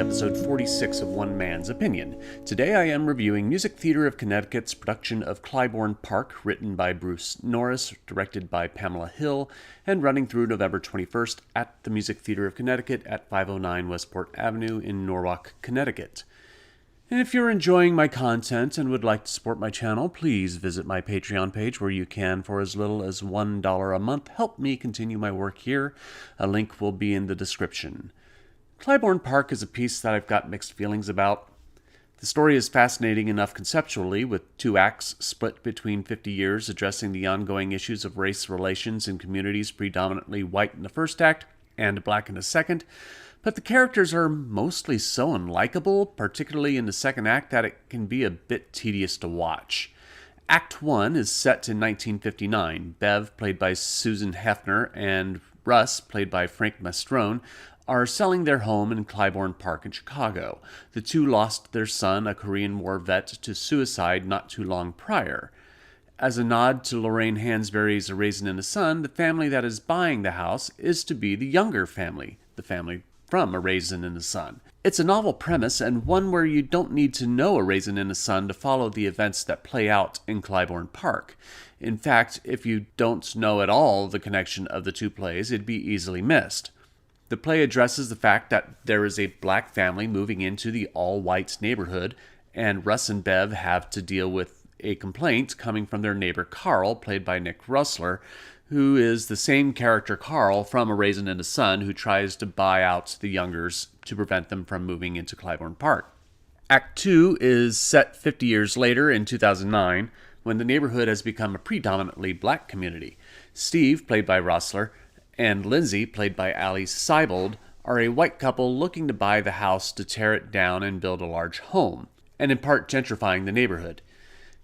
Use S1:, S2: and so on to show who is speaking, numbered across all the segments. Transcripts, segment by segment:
S1: episode 46 of One Man's Opinion. Today I am reviewing Music Theatre of Connecticut's production of Clybourne Park, written by Norris, directed by Pamela Hill, and running through November 21st at the Music Theatre of Connecticut at 509 Westport Avenue in Norwalk, Connecticut. And if you're enjoying my content and would like to support my channel, please visit my Patreon page where you can, for as little as $1 a month, help me continue my work here. A link will be in the description. Clybourne Park is a piece that I've got mixed feelings about. The story is fascinating enough conceptually, with 2 acts split between 50 years addressing the ongoing issues of race relations in communities predominantly white in the first act and black in the second. But the characters are mostly so unlikable, particularly in the second act, that it can be a bit tedious to watch. Act 1 is set in 1959. Bev, played by Susan Haefner, and Russ, played by Frank Mastrone, are selling their home in Clybourne Park in Chicago. The two lost their son, a Korean War vet, to suicide not too long prior. As a nod to Lorraine Hansberry's A Raisin in the Sun, the family that is buying the house is to be the younger family, the family from A Raisin in the Sun. It's a novel premise, and one where you don't need to know A Raisin in the Sun to follow the events that play out in Clybourne Park. In fact, if you don't know at all the connection of the two plays, it'd be easily missed. The play addresses the fact that there is a black family moving into the all-white neighborhood, and Russ and Bev have to deal with a complaint coming from their neighbor Karl, played by Nick Roesler, who is the same character Karl from A Raisin in the Sun, who tries to buy out the Youngers to prevent them from moving into Clybourne Park. Act 2 is set 50 years later in 2009, when the neighborhood has become a predominantly black community. Steve, played by Roesler, and Lindsey, played by Allie Seibold, are a white couple looking to buy the house to tear it down and build a large home, and in part gentrifying the neighborhood.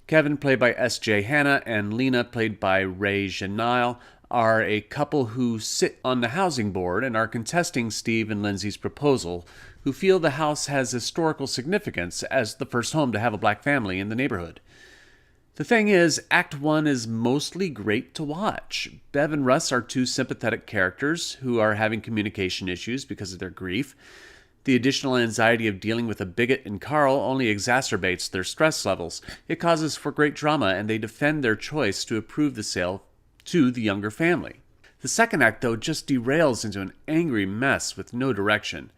S1: Kevin, played by S.J. Hanna, and Lena, played by Janeil, are a couple who sit on the housing board and are contesting Steve and Lindsey's proposal, who feel the house has historical significance as the first home to have a black family in the neighborhood. The thing is, Act 1 is mostly great to watch. Bev and Russ are 2 sympathetic characters who are having communication issues because of their grief. The additional anxiety of dealing with a bigot in Karl only exacerbates their stress levels. It causes for great drama, and they defend their choice to approve the sale to the younger family. The second act, though, just derails into an angry mess with no direction.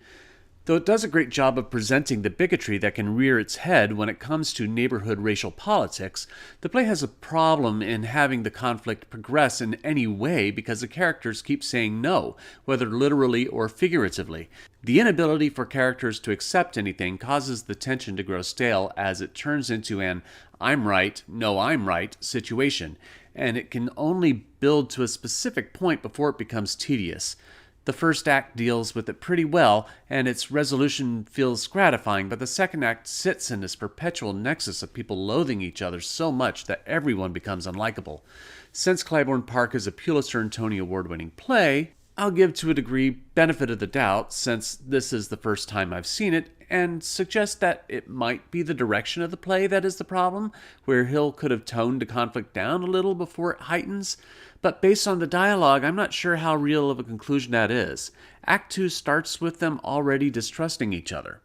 S1: Though it does a great job of presenting the bigotry that can rear its head when it comes to neighborhood racial politics, the play has a problem in having the conflict progress in any way because the characters keep saying no, whether literally or figuratively. The inability for characters to accept anything causes the tension to grow stale as it turns into an "I'm right, no I'm right" situation, and it can only build to a specific point before it becomes tedious. The first act deals with it pretty well, and its resolution feels gratifying, but the second act sits in this perpetual nexus of people loathing each other so much that everyone becomes unlikable. Since Clybourne Park is a Pulitzer and Tony Award-winning play, I'll give to a degree benefit of the doubt, since this is the first time I've seen it, and suggest that it might be the direction of the play that is the problem, where Hill could have toned the conflict down a little before it heightens. But based on the dialogue, I'm not sure how real of a conclusion that is. Act 2 starts with them already distrusting each other.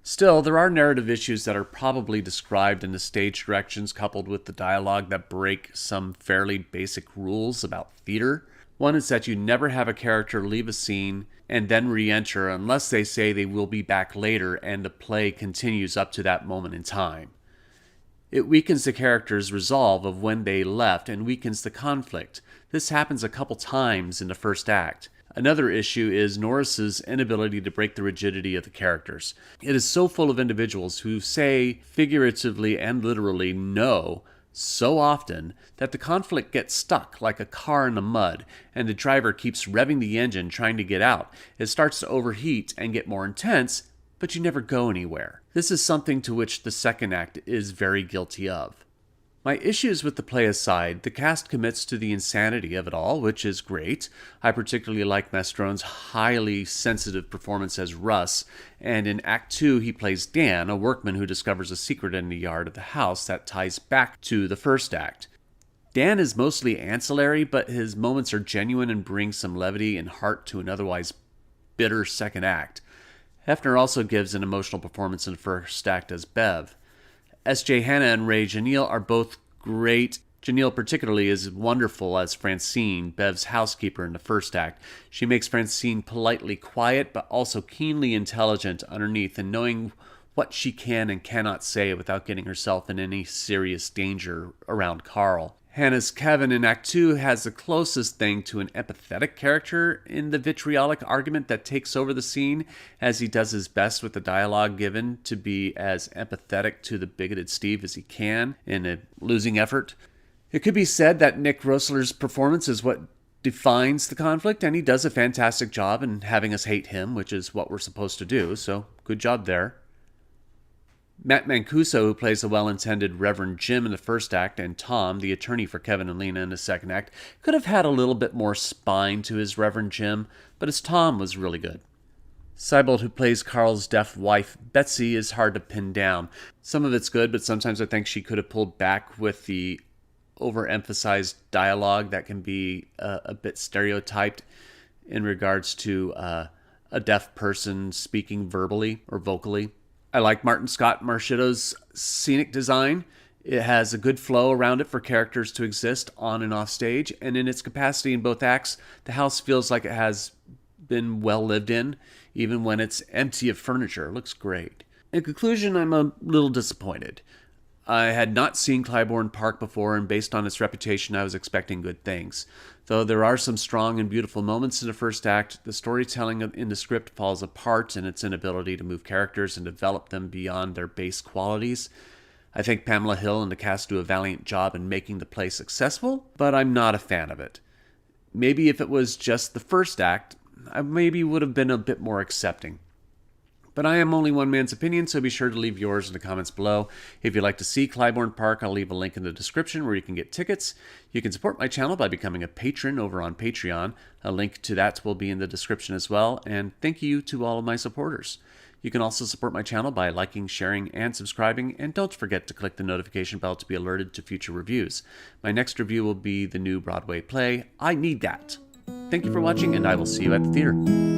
S1: Still, there are narrative issues that are probably described in the stage directions coupled with the dialogue that break some fairly basic rules about theater. One is that you never have a character leave a scene and then re-enter unless they say they will be back later and the play continues up to that moment in time. It weakens the character's resolve of when they left and weakens the conflict. This happens a couple times in the first act. Another issue is Norris's inability to break the rigidity of the characters. It is so full of individuals who say figuratively and literally no so often that the conflict gets stuck like a car in the mud, and the driver keeps revving the engine trying to get out. It starts to overheat and get more intense, but you never go anywhere. This is something to which the second act is very guilty of. My issues with the play aside, the cast commits to the insanity of it all, which is great. I particularly like Mastrone's highly sensitive performance as Russ, and in Act 2 he plays Dan, a workman who discovers a secret in the yard of the house that ties back to the first act. Dan is mostly ancillary, but his moments are genuine and bring some levity and heart to an otherwise bitter second act. Haefner also gives an emotional performance in the first act as Bev. S.J. Hannah and Ray Janeil are both great. Janeil particularly is wonderful as Francine, Bev's housekeeper in the first act. She makes Francine politely quiet, but also keenly intelligent underneath, and knowing what she can and cannot say without getting herself in any serious danger around Karl. Hannah's Kevin in Act 2 has the closest thing to an empathetic character in the vitriolic argument that takes over the scene, as he does his best with the dialogue given to be as empathetic to the bigoted Steve as he can in a losing effort. It could be said that Nick Roesler's performance is what defines the conflict, and he does a fantastic job in having us hate him, which is what we're supposed to do, so good job there. Matt Mancuso, who plays the well-intended Reverend Jim in the first act, and Tom, the attorney for Kevin and Lena in the second act, could have had a little bit more spine to his Reverend Jim, but his Tom was really good. Seibold, who plays Karl's deaf wife, Betsy, is hard to pin down. Some of it's good, but sometimes I think she could have pulled back with the overemphasized dialogue that can be a bit stereotyped in regards to a deaf person speaking verbally or vocally. I like Martin Scott Marchitto's scenic design. It has a good flow around it for characters to exist on and off stage, and in its capacity in both acts, the house feels like it has been well lived in, even when it's empty of furniture. It looks great. In conclusion, I'm a little disappointed. I had not seen Clybourne Park before, and based on its reputation, I was expecting good things. Though there are some strong and beautiful moments in the first act, the storytelling in the script falls apart in its inability to move characters and develop them beyond their base qualities. I think Pamela Hill and the cast do a valiant job in making the play successful, but I'm not a fan of it. Maybe if it was just the first act, I maybe would have been a bit more accepting. But I am only one man's opinion, so be sure to leave yours in the comments below. If you'd like to see Clybourne Park, I'll leave a link in the description where you can get tickets. You can support my channel by becoming a patron over on Patreon. A link to that will be in the description as well, and thank you to all of my supporters. You can also support my channel by liking, sharing, and subscribing, and don't forget to click the notification bell to be alerted to future reviews. My next review will be the new Broadway play, I Need That. Thank you for watching, and I will see you at the theater.